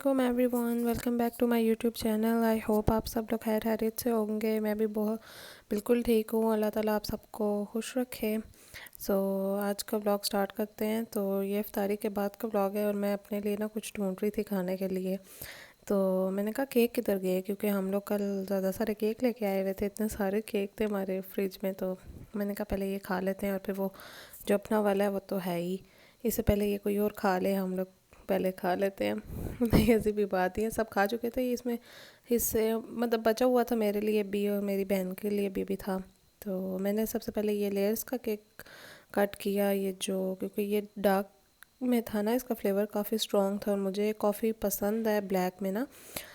अस्सलामुअलैकुम everyone, welcome back to my YouTube channel. I hope आप सब लोग खैर खैरियत से होंगे। मैं भी बहुत बिल्कुल ठीक हूँ। अल्लाह ताला आप सबको खुश रखे। आज का व्लॉग स्टार्ट करते हैं। तो ये इफ्तारी के बाद का व्लॉग है और मैं अपने लिए ना कुछ ढूंढ रही थी खाने के लिए। तो मैंने कहा केक किधर गए, क्योंकि हम लोग कल ज़्यादा सारे केक लेके आए हुए थे। इतने सारे केक थे हमारे फ्रिज में, तो मैंने कहा पहले ये खा लेते हैं और फिर वो जो अपना वाला है वो तो है ही, इससे पहले ये कोई और खा ले, हम लोग पहले खा लेते हैं। नहीं, ऐसी भी बात ही है, सब खा चुके थे। इसमें हिस्से मतलब बचा हुआ था मेरे लिए भी और मेरी बहन के लिए भी था। तो मैंने सबसे पहले ये लेयर्स का केक कट किया, ये जो क्योंकि ये डार्क में था ना, इसका फ्लेवर काफ़ी स्ट्रॉन्ग था और मुझे कॉफ़ी पसंद है ब्लैक में ना,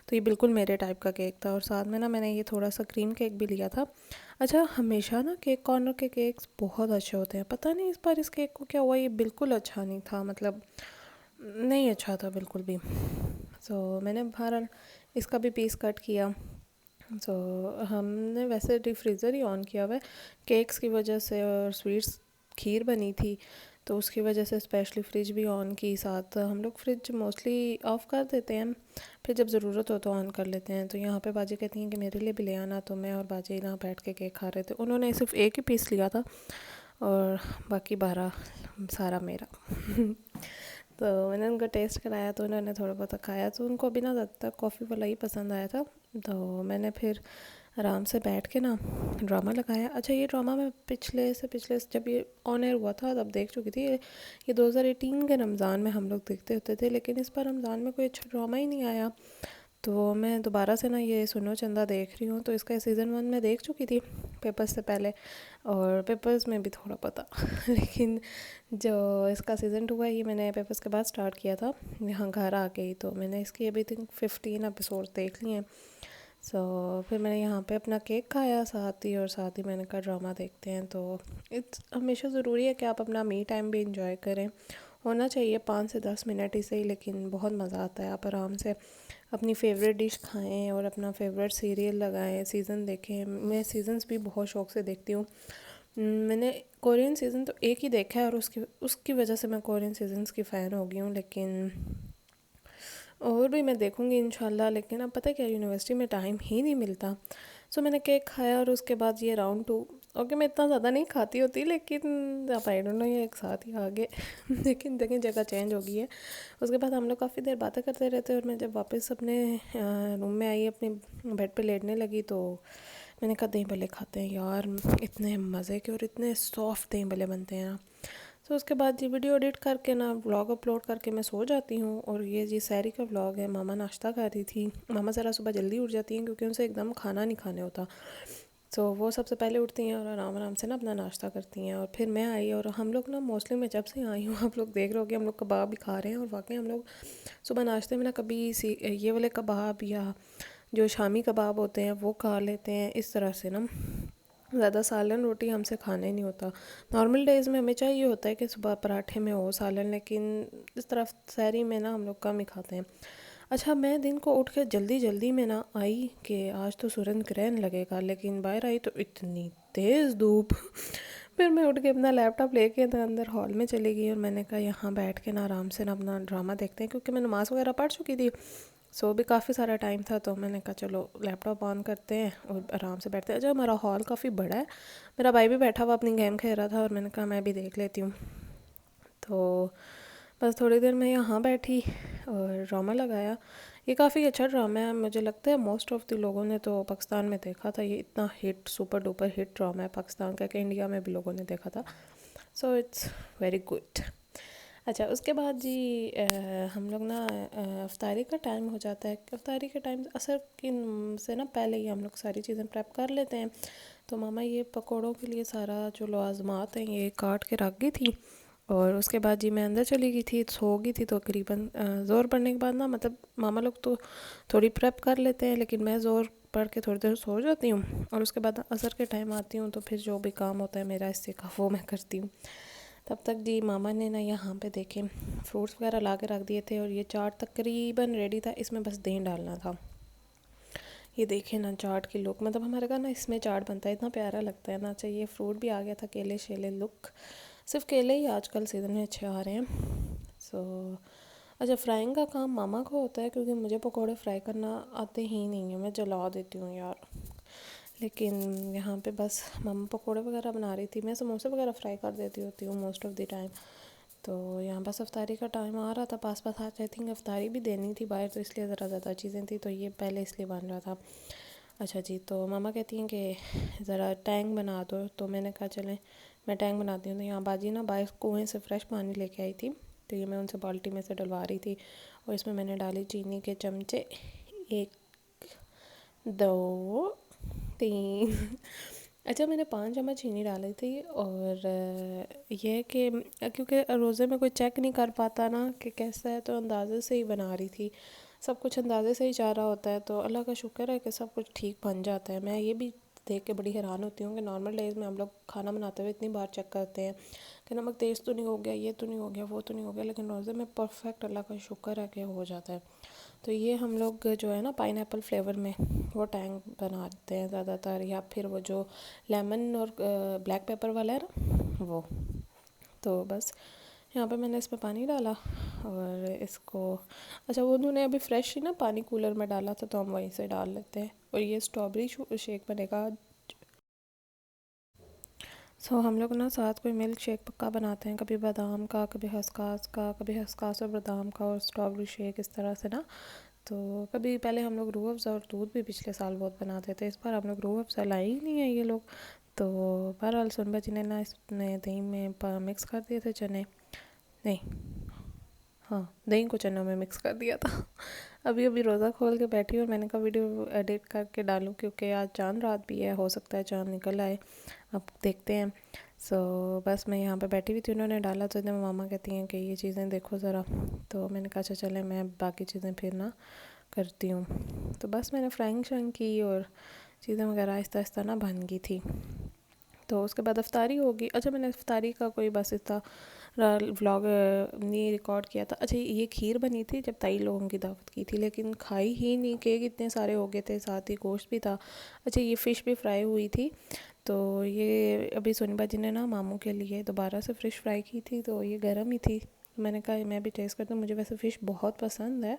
तो ये बिल्कुल मेरे टाइप का केक था। और साथ में ना मैंने ये थोड़ा सा क्रीम केक भी लिया था। अच्छा, हमेशा ना केक कॉर्नर के केक्स बहुत अच्छे होते हैं, पता नहीं इस बार इस केक को क्या हुआ, ये बिल्कुल अच्छा नहीं था, मतलब नहीं अच्छा था बिल्कुल भी। मैंने बहरहाल इसका भी पीस कट किया। हमने वैसे डीप फ्रीज़र ही ऑन किया हुआ है केक्स की वजह से, और स्वीट्स खीर बनी थी तो उसकी वजह से स्पेशली फ्रिज भी ऑन की। साथ हम लोग फ्रिज मोस्टली ऑफ़ कर देते हैं, फिर जब ज़रूरत हो तो ऑन कर लेते हैं। तो यहाँ पे बाजी कहती हैं कि मेरे लिए भी ले आना, तो मैं और बाजी यहाँ बैठ के केक खा रहे थे। उन्होंने सिर्फ एक ही पीस लिया था और बाकी 12 सारा मेरा। तो मैंने उनका टेस्ट कराया तो उन्होंने थोड़ा बहुत खाया, तो उनको भी ना ज़्यादातर कॉफ़ी वाला ही पसंद आया था। तो मैंने फिर आराम से बैठ के ना ड्रामा लगाया। अच्छा, ये ड्रामा मैं पिछले से जब ये ऑन एयर हुआ था तब देख चुकी थी। ये 2018 के रमज़ान में हम लोग देखते होते थे, लेकिन इस बार रमज़ान में कोई अच्छा ड्रामा ही नहीं आया। तो मैं दोबारा से ना ये सुनो चंदा देख रही हूँ। तो इसका सीज़न 1 में देख चुकी थी पेपर्स से पहले, और पेपर्स में भी थोड़ा पता लेकिन जो इसका सीज़न 2 है ये मैंने पेपर्स के बाद स्टार्ट किया था यहाँ घर आ गई। तो मैंने इसकी अभी थिंक 15 एपिसोड देख लिए हैं। फिर मैंने यहाँ पे अपना केक खाया साथ ही मैंने कहा ड्रामा देखते हैं। तो इट्स हमेशा ज़रूरी है कि आप अपना मी टाइम भी इंजॉय करें, होना चाहिए 5 से 10 मिनट ही सही, लेकिन बहुत मज़ा आता है। आप आराम से अपनी फ़ेवरेट डिश खाएं और अपना फेवरेट सीरियल लगाएं, सीज़न देखें। मैं सीज़न्स भी बहुत शौक़ से देखती हूँ। मैंने कोरियन सीज़न तो एक ही देखा है और उसकी वजह से मैं कोरियन सीज़न्स की फ़ैन हो गई हूँ, लेकिन और भी मैं देखूँगी इंशाल्लाह। लेकिन अब पता है क्या, यूनिवर्सिटी में टाइम ही नहीं मिलता। मैंने केक खाया और उसके बाद ये राउंड 2। ओके, मैं इतना ज़्यादा नहीं खाती होती, लेकिन अब आई डोंट नो ये एक साथ ही आ गए लेकिन देखें जगह चेंज हो गई है। उसके बाद हम लोग काफ़ी देर बातें करते रहते और मैं जब वापस अपने रूम में आई, अपने बेड पे लेटने लगी, तो मैंने कहा दही भल्ले खाते हैं यार, इतने मज़े के और इतने सॉफ्ट दही भल्ले बनते हैं ना। उसके बाद जी वीडियो एडिट करके ना व्लॉग अपलोड करके मैं सो जाती हूँ। और ये जी सैरी का व्लॉग है। मामा नाश्ता कर रही थी। मामा ज़रा सुबह जल्दी उठ जाती हैं क्योंकि उनसे एकदम खाना नहीं खाने होता। वो सबसे पहले उठती हैं और आराम आराम से ना अपना नाश्ता करती हैं। और फिर मैं आई और हम लोग ना मोस्टली मैं जब से आई हूँ आप लोग देख रहे हो कि हम लोग कबाब भी खा रहे हैं। और वाकई हम लोग सुबह नाश्ते में ना कभी ये वाले कबाब या जो शामी कबाब होते हैं वो खा लेते हैं। इस तरह से ना ज़्यादा सालन रोटी हमसे खाना ही नहीं होता। नॉर्मल डेज़ में हमें चाहिए होता है कि सुबह पराठे में हो सालन, लेकिन इस तरफ सहरी में ना हम लोग कम ही खाते हैं। अच्छा, मैं दिन को उठ के जल्दी जल्दी में ना आई कि आज तो सूरज ग्रहण लगेगा, लेकिन बाहर आई तो इतनी तेज़ धूप फिर मैं उठ के अपना लैपटॉप लेके तो अंदर हॉल में चली गई और मैंने कहा यहाँ बैठ के ना आराम से ना अपना ड्रामा देखते हैं, क्योंकि मैं नमाज़ वगैरह पढ़ चुकी थी। भी काफ़ी सारा टाइम था, तो मैंने कहा चलो लैपटॉप ऑन करते हैं और आराम से बैठते हैं। अच्छा, हमारा हॉल काफ़ी बड़ा है, मेरा भाई भी बैठा हुआ अपनी गेम खेल रहा था और मैंने कहा मैं भी देख लेती हूँ। तो बस थोड़ी देर मैं यहाँ बैठी और ड्रामा लगाया। ये काफ़ी अच्छा ड्रामा है, मुझे लगता है मोस्ट ऑफ द लोगों ने तो पाकिस्तान में देखा था। ये इतना hit super duper hit drama है पाकिस्तान का कि इंडिया में भी लोगों ने देखा था। It's very good. अच्छा, उसके बाद जी हम लोग ना अफ्तारी का टाइम हो जाता है। अफ्तारी के टाइम असर की से ना पहले ही हम लोग सारी चीज़ें प्रेप कर लेते हैं। तो मामा ये पकौड़ों के लिए सारा जो लाज़मात हैं ये काट के रख गई थी। और उसके बाद जी मैं अंदर चली गई थी, सो गई थी। तो करीबन ज़ोर पड़ने के बाद ना, मतलब मामा लोग तो थोड़ी प्रेप कर लेते हैं, लेकिन मैं ज़ोर पढ़ के थोड़ी देर सो जाती हूँ। और उसके बाद असर के टाइम आती हूँ, तो फिर जो भी काम होता है मेरा इससे का वो मैं करती हूँ। तब तक जी मामा ने ना यहाँ पे देखें फ्रूट्स वगैरह ला के रख दिए थे और ये चाट तकरीबन रेडी था, इसमें बस दही डालना था। ये देखें ना चाट की लुक, मतलब हमारे घर ना इसमें चाट बनता है, इतना प्यारा लगता है ना। चाहिए फ्रूट भी आ गया था, केले शेले लुक, सिर्फ केले ही आजकल सीज़न में अच्छे आ रहे हैं। अच्छा, फ्राइंग का काम मामा को होता है क्योंकि मुझे पकोड़े फ्राई करना आते ही नहीं है, मैं जला देती हूँ यार। लेकिन यहाँ पे बस मम्मा पकोड़े वगैरह बना रही थी, मैं समोसे वगैरह फ्राई कर देती होती हूँ मोस्ट ऑफ़ द टाइम। तो यहाँ बस अफ्तारी का टाइम आ रहा था, पास पास आज आई थिंक अफ्तारी भी देनी थी बाहर, तो इसलिए ज़रा ज़्यादा चीज़ें थी, तो ये पहले इसलिए बन रहा था। अच्छा जी, तो मामा कहती हैं कि ज़रा टैंक बना दो, तो मैंने कहा चलें मैं टैंक बनाती हूँ। तो यहाँ बाजी ना बाहर कुएँ से फ्रेश पानी लेके आई थी, तो ये मैं उनसे बाल्टी में से डलवा रही थी, और इसमें मैंने डाली चीनी के चमचे, 1 2 3 अच्छा, मैंने 5 चम्मच चीनी डाली थी। और यह है कि क्योंकि रोज़े में कोई चेक नहीं कर पाता ना कि कैसा है, तो अंदाज़े से ही बना रही थी, सब कुछ अंदाज़े से ही जा रहा होता है, तो अल्लाह का शुक्र है कि सब कुछ ठीक बन जाता है। मैं ये भी देख के बड़ी हैरान होती हूँ कि नॉर्मल डेज़ में हम लोग खाना बनाते हुए इतनी बार चेक करते हैं कि नमक तेज़ तो नहीं हो गया, ये तो नहीं हो गया, वो तो नहीं हो गया, लेकिन रोज़े में परफेक्ट अल्लाह का शुक्र है कि हो जाता है। तो ये हम लोग जो है ना पाइनएप्पल फ्लेवर में वो टैंग बनाते हैं ज़्यादातर, या फिर वो जो लेमन और ब्लैक पेपर वाला है ना वो। तो बस यहाँ पे मैंने इसमें पानी डाला और इसको, अच्छा वो उन्होंने अभी फ्रेश ही ना पानी कूलर में डाला था, तो हम वहीं से डाल लेते हैं। और ये स्ट्रॉबेरी शेक बनेगा। हम लोग ना साथ कोई मिल्क शेक पक्का बनाते हैं, कभी बादाम का, कभी खसखस का, कभी खसखस और बादाम का और स्ट्रॉबेरी शेक, इस तरह से ना। तो कभी पहले हम लोग रूह अफ़ज़ा और दूध भी पिछले साल बहुत बनाते थे, इस बार हम लोग रूह अफ़ज़ा लाए ही नहीं है ये लोग। तो बहरहाल सुनबा जी ने ना इसमें दही में मिक्स कर दिए थे चने, नहीं, हाँ, दही को चनों में मिक्स कर दिया था। अभी अभी रोज़ा खोल के बैठी और मैंने कहा वीडियो एडिट करके डालूं, क्योंकि आज चांद रात भी है, हो सकता है चांद निकल आए, अब देखते हैं। बस मैं यहाँ पे बैठी हुई थी, उन्होंने डाला, तो इधर मामा कहती हैं कि ये चीज़ें देखो ज़रा, तो मैंने कहा अच्छा चले मैं बाकी चीज़ें फिर ना करती हूँ। तो बस मैंने फ्राइंग श्राइंग की और चीज़ें वगैरह आहिस्ता आहिस्ता ना बन गई थी। तो उसके बाद अफ्तारी होगी। अच्छा, मैंने अफ्तारी का कोई बस इतना व्लॉग नहीं रिकॉर्ड किया था। अच्छा, ये खीर बनी थी जब ताई लोगों की दावत की थी, लेकिन खाई ही नहीं, केक इतने सारे हो गए थे, साथ ही गोश्त भी था। अच्छा, ये फ़िश भी फ्राई हुई थी, तो ये अभी सोनीबा जी ने ना मामू के लिए दोबारा से फ़िश फ्राई की थी, तो ये गर्म ही थी। मैंने कहा मैं भी टेस्ट करती हूँ, मुझे वैसे फ़िश बहुत पसंद है,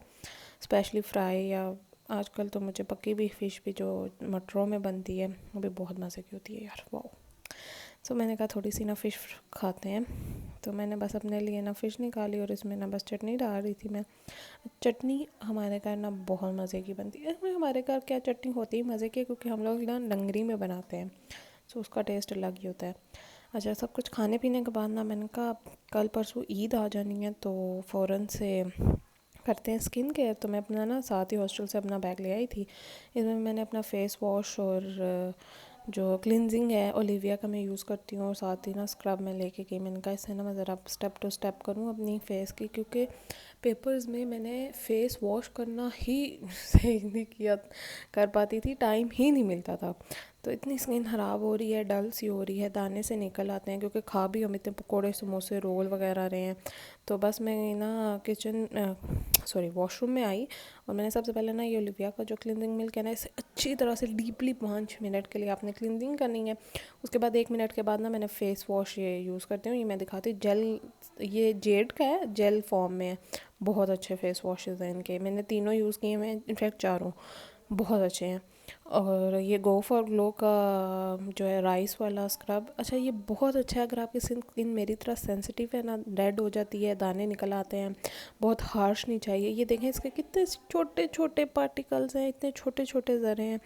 स्पेशली फ्राई, या आजकल तो मुझे पकी भी फ़िश भी जो मटरों में बनती है वो भी बहुत मज़े की होती है यार, वाह। मैंने कहा थोड़ी सी ना फ़िश खाते हैं, तो मैंने बस अपने लिए ना फ़िश निकाली और इसमें ना बस चटनी डाल रही थी मैं। चटनी हमारे घर ना बहुत मज़े की बनती है, हमारे घर क्या चटनी होती ही मज़े की, क्योंकि हम लोग ना लंगरी में बनाते हैं, उसका टेस्ट अलग ही होता है। अच्छा, सब कुछ खाने पीने के बाद ना मैंने कहा कल परसों ईद आ जानी है, तो फ़ौरन से करते हैं स्किन केयर। तो मैं अपना ना साथ ही हॉस्टल से अपना बैग ले आई थी, इसमें मैंने अपना फेस वॉश और जो क्लिनजिंग है ओलिविया का मैं यूज़ करती हूँ, और साथ ही ना स्क्रब मैं लेके गई। मैंने कहा इससे ना मैं ज़रा स्टेप टू स्टेप करूँ अपनी फेस की, क्योंकि पेपर्स में मैंने फ़ेस वॉश करना ही सही नहीं किया कर पाती थी, टाइम ही नहीं मिलता था। तो इतनी स्किन ख़राब हो रही है, डल सी हो रही है, दाने से निकल आते हैं, क्योंकि खा भी हम इतने पकोड़े समोसे रोल वगैरह रहे हैं। तो बस मैं ना वॉशरूम में आई, और मैंने सबसे पहले ना ये ओलिविया का जो क्लिनजिंग मिल्क है ना, इसे अच्छी तरह से डीपली 5 मिनट के लिए आपने क्लिनजिंग करनी है। उसके बाद 1 मिनट के बाद ना मैंने फ़ेस वॉश ये यूज़ करती हूँ, ये मैं दिखाती हूँ, जेल, ये जेड का है, जेल फॉर्म में है, बहुत अच्छे फ़ेस वॉशेज़ हैं इनके, मैंने तीनों यूज़ किए हैं, इनफैक्ट चारों बहुत अच्छे हैं। और ये गो फॉर ग्लो का जो है राइस वाला स्क्रब, अच्छा ये बहुत अच्छा है अगर आपकी स्किन मेरी तरह सेंसिटिव है ना, रेड हो जाती है, दाने निकल आते हैं, बहुत हार्श नहीं चाहिए। ये देखें इसके कितने छोटे छोटे पार्टिकल्स हैं, इतने छोटे छोटे ज़रे हैं।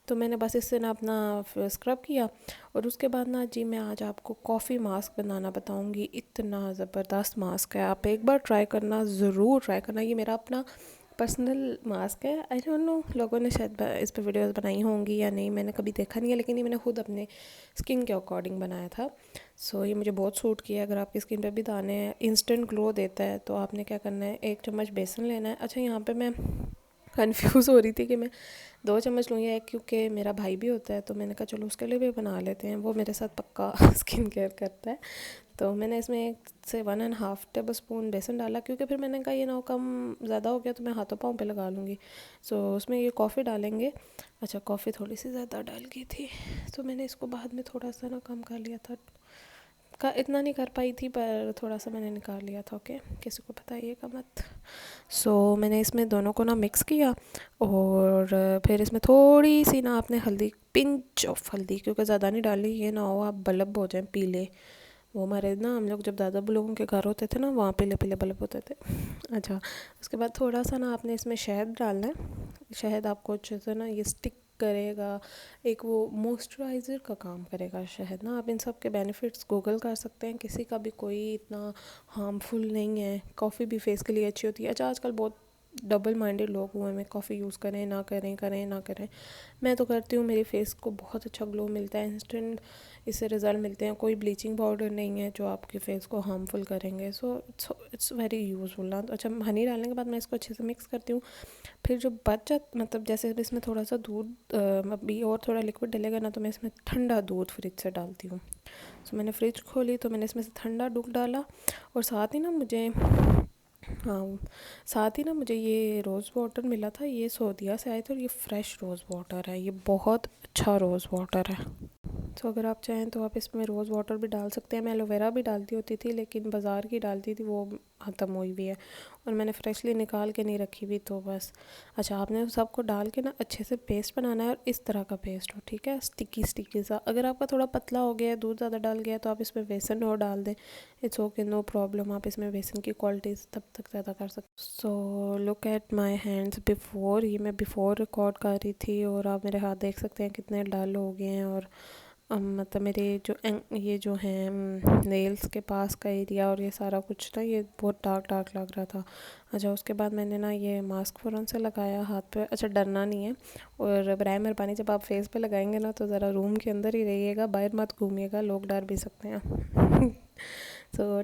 तो मैंने बस इससे ना अपना स्क्रब किया, और उसके बाद ना जी मैं आज आपको कॉफ़ी मास्क बनाना बताऊंगी। इतना ज़बरदस्त मास्क है, आप एक बार ट्राई करना, ज़रूर ट्राई करना। ये मेरा अपना पर्सनल मास्क है, आई डोंट नो लोगों ने शायद इस पर वीडियोस बनाई होंगी या नहीं, मैंने कभी देखा नहीं है, लेकिन ये मैंने खुद अपने स्किन के अकॉर्डिंग बनाया था। ये मुझे बहुत सूट किया। अगर आपकी स्किन पे भी दाने हैं, इंस्टेंट ग्लो देता है, तो आपने क्या करना है, 1 चम्मच बेसन लेना है। अच्छा, यहाँ पे मैं कंफ्यूज हो रही थी कि मैं 2 चम्मच लूँ या 1, क्योंकि मेरा भाई भी होता है, तो मैंने कहा चलो उसके लिए भी बना लेते हैं, वो मेरे साथ पक्का स्किन केयर करता है। तो मैंने इसमें 1 से 1.5 टेबल स्पून बेसन डाला, क्योंकि फिर मैंने कहा ये ना कम ज़्यादा हो गया तो मैं हाथों पाँव पे लगा लूँगी। उसमें ये कॉफ़ी डालेंगे। अच्छा, कॉफ़ी थोड़ी सी ज़्यादा डाल गई थी, तो मैंने इसको बाद में थोड़ा सा ना कम कर लिया था, का इतना नहीं कर पाई थी, पर थोड़ा सा मैंने निकाल लिया था। ओके, किसी को बताइएगा मत। मैंने इसमें दोनों को ना मिक्स किया, और फिर इसमें थोड़ी सी ना आपने हल्दी, पिंच ऑफ हल्दी, क्योंकि ज़्यादा नहीं डाली, ये ना हो आप बल्ब हो जाए पीले। वो हमारे ना, हम लोग जब दादा लोगों के घर होते थे ना, वहाँ पीले पीले बल्ब होते थे। अच्छा, उसके बाद थोड़ा सा ना आपने इसमें शहद डालना है। शहद आपको अच्छे से ना ये स्टिक करेगा, एक वो मॉइस्चराइज़र का काम करेगा शहद ना। आप इन सब के बेनिफिट्स गूगल कर सकते हैं, किसी का भी कोई इतना हार्मफुल नहीं है। कॉफ़ी भी फेस के लिए अच्छी होती है। अच्छा, आजकल बहुत डबल माइंडेड लोग हुए हैं, कॉफ़ी यूज़ करें ना करें, करें ना करें। मैं तो करती हूँ, मेरी फेस को बहुत अच्छा ग्लो मिलता है, इंस्टेंट इससे रिज़ल्ट मिलते हैं। कोई ब्लीचिंग पाउडर नहीं है जो आपके फेस को हार्मफुल करेंगे। इट्स वेरी यूज़फुल ना। तो अच्छा, हनी डालने के बाद मैं इसको अच्छे से मिक्स करती हूँ। फिर जो बच जाता, मतलब जैसे अब इसमें थोड़ा सा दूध, अभी और थोड़ा लिक्विड डलेगा ना, तो मैं इसमें ठंडा दूध फ्रिज से डालती हूँ। मैंने फ्रिज खोली तो मैंने इसमें से ठंडा दूध डाला, और साथ ही ना मुझे ये रोज़ वाटर मिला था, ये सऊदीया से आए थे, और ये फ़्रेश रोज़ वाटर है, ये बहुत अच्छा रोज़ वाटर है। अगर आप चाहें तो आप इसमें रोज़ वाटर भी डाल सकते हैं। मैं एलोवेरा भी डालती होती थी, लेकिन बाज़ार की डालती थी, वो ख़त्म हुई हुई है, और मैंने फ्रेशली निकाल के नहीं रखी हुई, तो बस। अच्छा, आपने सबको डाल के ना अच्छे से पेस्ट बनाना है, और इस तरह का पेस्ट हो, ठीक है, स्टिकी स्टिकी सा। अगर आपका थोड़ा पतला हो गया है, दूध ज़्यादा डाल गया, तो आप इसमें बेसन और डाल दें, इट्स ओके, नो प्रॉब्लम। आप इसमें बेसन की क्वालिटी तब तक ज़्यादा कर सकते। Look at my hands before, ये मैं बिफोर रिकॉर्ड कर रही थी, और आप मेरे हाथ देख सकते हैं कितने डल हो गए हैं, और मतलब मेरे ये जो हैं नेल्स के पास का एरिया, और ये सारा कुछ ना, ये बहुत डार्क डार्क लग रहा था। अच्छा, उसके बाद मैंने ना ये मास्क फ़ौरन से लगाया हाथ पे। अच्छा, डरना नहीं है, और बराए मेहरबानी जब आप फेस पे लगाएंगे ना, तो ज़रा रूम के अंदर ही रहिएगा, बाहर मत घूमिएगा, लोग डर भी सकते हैं।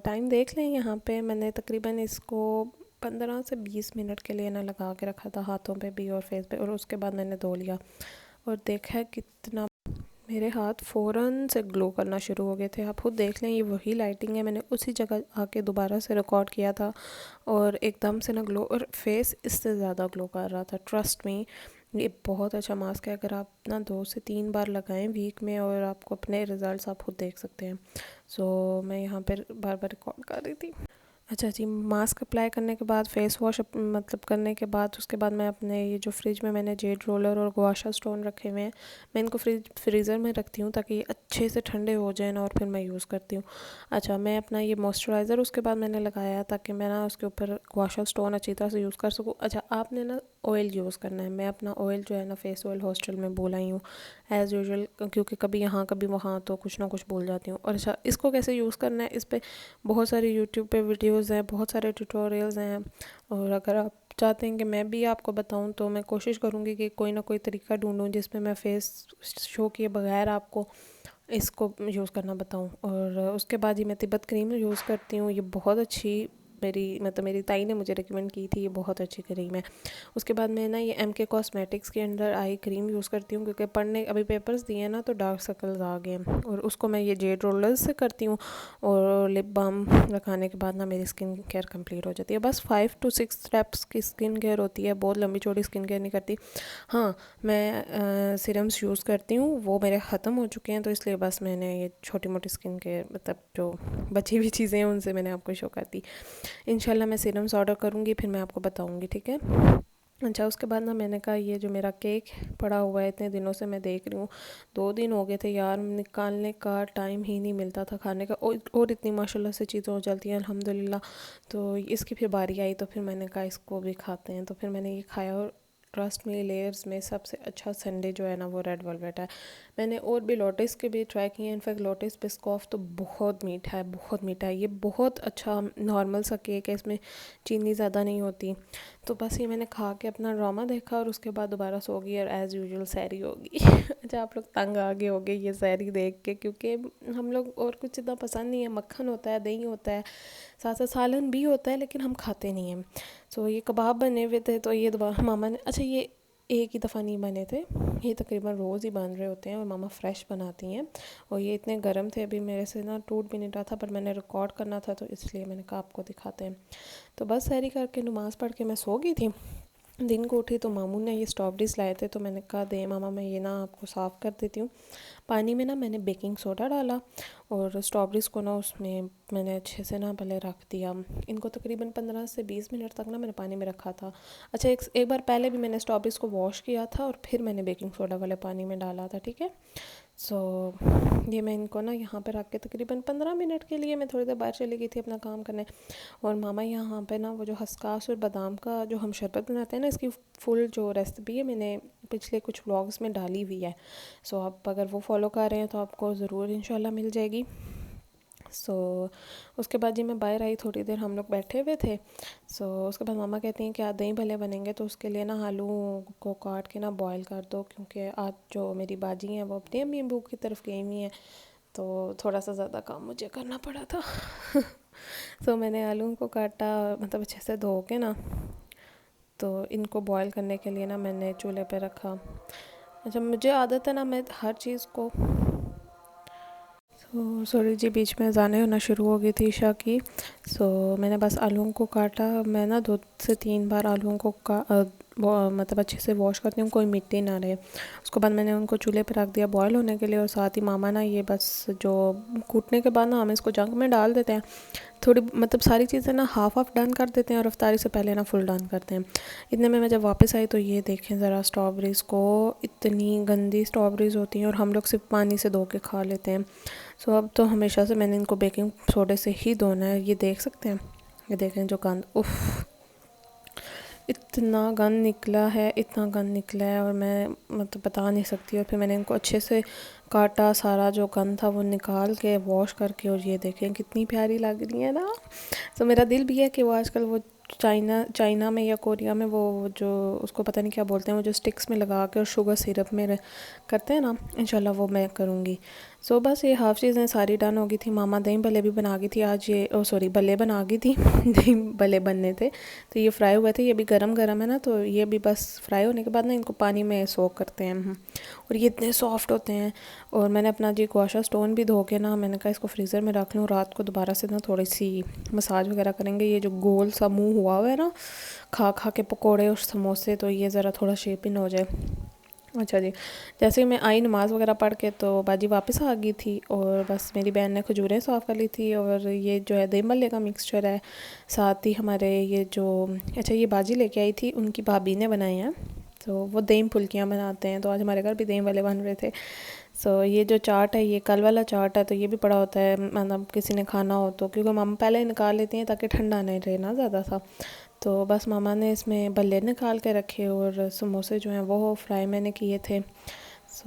टाइम देख लें। यहाँ पे मैंने तकरीबन इसको 15 से 20 मिनट के लिए ना लगा के रखा था, हाथों पे भी और फेस पे, और उसके बाद मैंने धो लिया, और देखा कितना मेरे हाथ फ़ौरन से ग्लो करना शुरू हो गए थे। आप खुद देख लें, ये वही लाइटिंग है, मैंने उसी जगह आके दोबारा से रिकॉर्ड किया था, और एकदम से ना ग्लो, और फेस इससे ज़्यादा ग्लो कर रहा था। ट्रस्ट मी, ये बहुत अच्छा मास्क है। अगर आप ना 2 से 3 बार लगाएं वीक में, और आपको अपने रिज़ल्ट्स आप खुद देख सकते हैं। मैं यहाँ पर बार बार रिकॉर्ड कर रही थी। अच्छा जी, मास्क अप्लाई करने के बाद, फेस वॉश मतलब करने के बाद, उसके बाद मैं अपने ये जो फ्रिज में मैंने जेड रोलर और गुआशा स्टोन रखे हुए हैं, मैं इनको फ्रीज़र में रखती हूँ, ताकि ये अच्छे से ठंडे हो जाए ना, और फिर मैं यूज़ करती हूँ। अच्छा, मैं अपना ये मॉइस्चराइज़र उसके बाद मैंने लगाया, ताकि मैं ना उसके ऊपर गुआशा स्टोन अच्छी तरह से यूज़ कर सकूँ। अच्छा, आपने ना ऑयल यूज़ करना है। मैं अपना ऑयल जो है ना, फेस ऑयल हॉस्टल में बोल आई हूँ एज़ यूजुअल, क्योंकि कभी यहाँ कभी वहाँ तो कुछ ना कुछ बोल जाती हूँ। और अच्छा, इसको कैसे यूज़ करना है, इस पर बहुत सारी यूट्यूब पे वीडियोस हैं, बहुत सारे ट्यूटोरियल्स हैं, और अगर आप चाहते हैं कि मैं भी आपको बताऊं, तो मैं कोशिश करूंगी कि कोई ना कोई तरीका ढूंढूं जिसमें मैं फेस शो किए बगैर आपको इसको यूज़ करना बताऊं। और उसके बाद ही मैं तिब्बत क्रीम यूज़ करती हूँ, ये बहुत अच्छी, मेरी ताई ने मुझे रिकमेंड की थी, ये बहुत अच्छी क्रीम है। उसके बाद मैं ना ये MK कॉस्मेटिक्स के अंदर आई क्रीम यूज़ करती हूँ, क्योंकि पढ़ने अभी पेपर्स दिए हैं ना, तो डार्क सर्कल्स आ गए हैं, और उसको मैं ये जेड रोलर्स से करती हूँ, और लिप बाम लगाने के बाद ना मेरी स्किन केयर कंप्लीट हो जाती है। बस 5 to 6 स्टेप्स की स्किन केयर होती है, बहुत लंबी चौड़ी स्किन केयर नहीं करती। हाँ, मैं सीरम्स यूज़ करती हूँ, वो मेरे ख़त्म हो चुके हैं, तो इसलिए बस मैंने ये छोटी मोटी स्किन केयर, मतलब जो बची हुई चीज़ें हैं, उनसे मैंने आपको शो कर दी। इंशाल्लाह मैं सीरम्स ऑर्डर करूँगी, फिर मैं आपको बताऊँगी, ठीक है। अच्छा, उसके बाद ना मैंने कहा, ये जो मेरा केक पड़ा हुआ है, इतने दिनों से मैं देख रही हूँ, 2 दिन हो गए थे यार, निकालने का टाइम ही नहीं मिलता था खाने का, और इतनी माशाल्लाह से चीज़ें हो जाती हैं अल्हम्दुलिल्लाह। तो इसकी फिर बारी आई, तो फिर मैंने कहा इसको भी खाते हैं, तो फिर मैंने ये खाया, और ट्रस्ट में लेयर्स में सबसे अच्छा संडे जो है ना, वो रेड वेलवेट है। मैंने और भी लोटस के भी ट्राई किए हैं, इनफैक्ट लोटस बिस्कॉफ तो बहुत मीठा है, बहुत मीठा है। ये बहुत अच्छा नॉर्मल सा केक है, इसमें चीनी ज़्यादा नहीं होती। तो बस ये मैंने खा के अपना ड्रामा देखा, और उसके बाद दोबारा सो गई, और एज़ यूजुअल सैरी होगी। अच्छा, आप लोग तंग आ गए होगे ये सैरी देख के, क्योंकि हम लोग और कुछ इतना पसंद नहीं है, मक्खन होता है, दही होता है, साथ साथ सालन भी होता है, लेकिन हम खाते नहीं हैं। ये कबाब बने हुए थे, तो ये दोबारा मामा ने, अच्छा ये एक ही दफ़ा नहीं बने थे, ये तकरीबन रोज़ ही बन रहे होते हैं, और मामा फ्रेश बनाती हैं, और ये इतने गर्म थे, अभी मेरे से ना टूट भी नहीं रहा था, पर मैंने रिकॉर्ड करना था, तो इसलिए मैंने कहा आपको दिखाते हैं। तो बस सैरी करके नमाज़ पढ़ के मैं सो गई थी। दिन को उठी तो मामू ने ये स्ट्रॉबेरीज़ लाए थे, तो मैंने कहा दे मामा, मैं ये ना आपको साफ़ कर देती हूँ। पानी में ना मैंने बेकिंग सोडा डाला और स्ट्रॉबेरीज़ को ना उसमें मैंने अच्छे से ना पहले रख दिया। इनको तकरीबन 15 से 20 मिनट तक ना मैंने पानी में रखा था। अच्छा, एक बार पहले भी मैंने स्ट्रॉबेरीज़ को वॉश किया था और फिर मैंने बेकिंग सोडा वाले पानी में डाला था, ठीक है। सो ये मैं इनको ना यहाँ पे रख के तकरीबन 15 मिनट के लिए मैं थोड़ी देर बाहर चली गई थी अपना काम करने। और मामा यहाँ पे ना वो जो खसकास और बादाम का जो हम शरबत बनाते हैं ना, इसकी फुल जो रेसिपी है मैंने पिछले कुछ व्लॉग्स में डाली हुई है। सो आप अगर वो फॉलो कर रहे हैं तो आपको ज़रूर इंशाल्लाह मिल जाएगी। सो उसके बाद जी मैं बाहर आई, थोड़ी देर हम लोग बैठे हुए थे। उसके बाद मामा कहती हैं कि आज दही भल्ले बनेंगे, तो उसके लिए ना आलू को काट के ना बॉयल कर दो, क्योंकि आज जो मेरी बाजी हैं वो अपनी अम्मी अबू की तरफ गई हुई हैं, तो थोड़ा सा ज़्यादा काम मुझे करना पड़ा था। मैंने आलू को काटा, मतलब अच्छे से धो के ना, तो इनको बॉयल करने के लिए ना मैंने चूल्हे पे रखा। अच्छा, मुझे आदत है ना, मैं हर चीज़ को सॉरी जी, बीच में अज़ानें होना शुरू हो गई थी ईशा की। मैंने बस आलूओं को काटा। मैं ना 2 से 3 बार आलूओं को मतलब अच्छे से वॉश करती हूँ, कोई मिट्टी ना रहे। उसके बाद मैंने उनको चूल्हे पर रख दिया बॉयल होने के लिए। और साथ ही मामा ना ये बस जो कूटने के बाद ना हम इसको जंग में डाल देते हैं। थोड़ी मतलब सारी चीज़ें ना हाफ़ डन कर देते हैं और अफ्तारी से पहले ना फुल डन करते हैं। इतने में मैं जब वापस आई तो ये देखें ज़रा स्ट्रॉबेरीज़ को, इतनी गंदी स्ट्रॉबेरीज़ होती हैं और हम लोग सिर्फ पानी से धो के खा लेते हैं। अब तो हमेशा से मैंने इनको बेकिंग सोडे से ही धोना है। ये देख सकते हैं, ये देखें जो गंद, उफ़, इतना गंद निकला है, इतना गंद निकला है, और मैं मतलब बता नहीं सकती। और फिर मैंने इनको अच्छे से काटा, सारा जो गंद था वो निकाल के वॉश करके। और ये देखें कितनी प्यारी लग रही है ना। मेरा दिल भी है कि वो आजकल वो चाइना में या कोरिया में वो जो उसको पता नहीं क्या बोलते हैं, वो जो स्टिक्स में लगा के और शुगर सिरप में करते हैं ना, इंशाल्लाह वो मैं करूँगी। बस ये हाफ़ चीज़ें सारी डन हो गई थी। मामा दही भल्ले भी बना गई थी आज, ये सॉरी भल्ले बना गई थी। दही भल्ले बनने थे, तो ये फ्राई हुए थे। ये भी गरम गरम है ना, तो ये भी बस फ्राई होने के बाद ना इनको पानी में सोक करते हैं हम। और ये इतने सॉफ्ट होते हैं। और मैंने अपना जी गुआशा स्टोन भी धो के ना, मैंने कहा इसको फ्रीज़र में रख लूँ, रात को दोबारा से ना थोड़ी सी मसाज वगैरह करेंगे। ये जो गोल सा मुँह हुआ है ना खा खा के पकोड़े और समोसे, तो ये ज़रा थोड़ा शेप इन हो जाए। अच्छा जी, जैसे मैं आई नमाज़ वगैरह पढ़ के, तो बाजी वापस आ गई थी। और बस मेरी बहन ने खजूरें साफ़ कर ली थी। और ये जो है दही भल्ले का मिक्सचर है, साथ ही हमारे ये जो, अच्छा ये बाजी लेके आई थी, उनकी भाभी ने बनाए हैं, तो वो दही फुल्कियाँ बनाते हैं। तो आज हमारे घर भी दही भल्ले बन रहे थे। ये जो चाट है, ये कल वाला चाट है, तो ये भी पड़ा होता है, मतलब किसी ने खाना हो तो, क्योंकि मामा पहले ही निकाल लेती हैं ताकि ठंडा नहीं रहे ना ज़्यादा सा। तो बस मामा ने इसमें भल्ले निकाल के रखे और समोसे जो हैं वो फ्राई मैंने किए थे।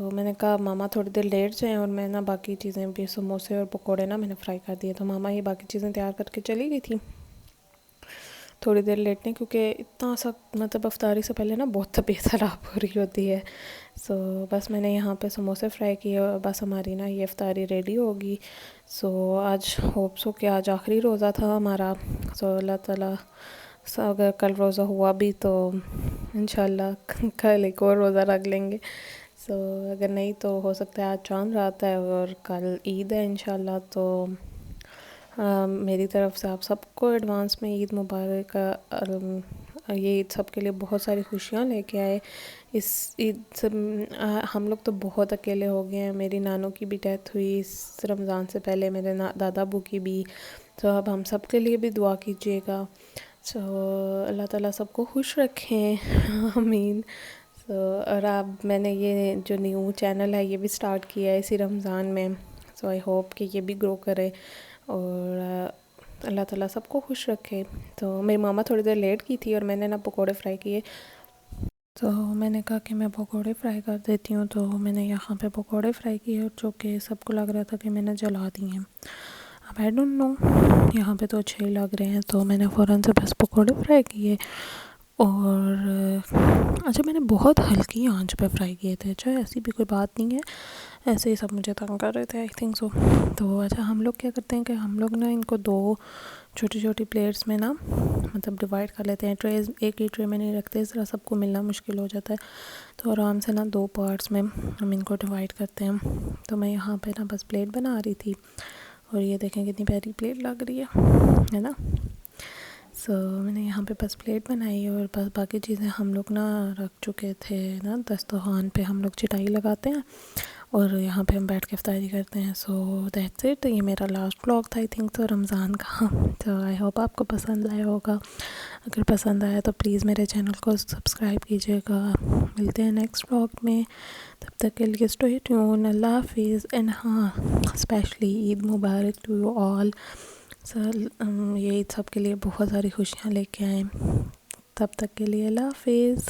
मैंने कहा मामा थोड़ी देर लेट जाएं, और मैं ना बाकी चीज़ें भी, समोसे और पकोड़े ना मैंने फ्राई कर दिए। तो मामा ये बाकी चीज़ें तैयार करके चली गई थी थोड़ी देर लेटने, क्योंकि इतना सा मतलब अफ्तारी से पहले ना बहुत तबीयत ख़राब हो रही होती है। बस मैंने यहाँ पे समोसे फ्राई किए और बस हमारी ना ये अफ्तारी रेडी होगी। आज होप सो कि आज आखिरी रोज़ा था हमारा। अल्लाह ताला अगर कल रोज़ा हुआ भी तो इंशाल्लाह कल एक और रोज़ा रख लेंगे। अगर नहीं तो हो सकता है आज चांद रात है और कल ईद है इंशाल्लाह। तो मेरी तरफ से आप सबको एडवांस में ईद मुबारक। ये ईद सबके लिए बहुत सारी खुशियाँ लेके आए। इस ईद से हम लोग तो बहुत अकेले हो गए हैं। मेरी नानों की भी डेथ हुई इस रमज़ान से पहले, मेरे दादा अबू की भी। अब हम सब के लिए भी दुआ कीजिएगा। अल्लाह ताला सबको खुश रखें। आमीन। और अब मैंने ये जो न्यू चैनल है ये भी स्टार्ट किया है इसी रमज़ान में। आई होप कि ये भी ग्रो करे और अल्लाह ताला सबको खुश रखे। मेरी मामा थोड़ी देर लेट की थी और मैंने ना पकोड़े फ्राई किए। मैंने कहा कि मैं पकोड़े फ्राई कर देती हूँ। मैंने यहाँ पे पकोड़े फ्राई किए, और जो कि सबको लग रहा था कि मैंने जला दिए हैं। अब आई डोंट नो, यहाँ पे तो अच्छे ही लग रहे हैं, तो मैंने फ़ौरन से बस पकोड़े फ्राई किए। और अच्छा, मैंने बहुत हल्की आंच पे फ्राई किए थे। अच्छा, ऐसी भी कोई बात नहीं है, ऐसे ही सब मुझे तंग कर रहे थे, आई थिंक सो। अच्छा, हम लोग क्या करते हैं कि हम लोग ना इनको 2 छोटी छोटी प्लेट्स में ना मतलब डिवाइड कर लेते हैं। ट्रेज एक ही ट्रे में नहीं रखते, इस तरह सबको मिलना मुश्किल हो जाता है। आराम से ना 2 पार्ट्स में हम इनको डिवाइड करते हैं। मैं यहाँ पे ना बस प्लेट बना रही थी, और ये देखें कितनी प्यारी प्लेट लग रही है ना। मैंने यहाँ पे बस प्लेट बनाई, और बस बाकी चीज़ें हम लोग ना रख चुके थे ना दस्तरखान पे। हम लोग चटाई लगाते हैं और यहाँ पे हम बैठ के इफ्तारी करते हैं। So that's it. ये मेरा लास्ट व्लॉग था आई थिंक तो रमज़ान का। तो आई होप आपको पसंद आया होगा। अगर पसंद आया तो प्लीज़ मेरे चैनल को सब्सक्राइब कीजिएगा। मिलते हैं नेक्स्ट व्लॉग में, तब तक के लिए स्टे ट्यून। अल्लाह हाफिज़। एंड हाँ, स्पेशली ईद मुबारक टू यू ऑल। सर ये ईद सब के लिए बहुत सारी खुशियाँ लेके आए। तब तक के लिए अल्लाह हाफिज़।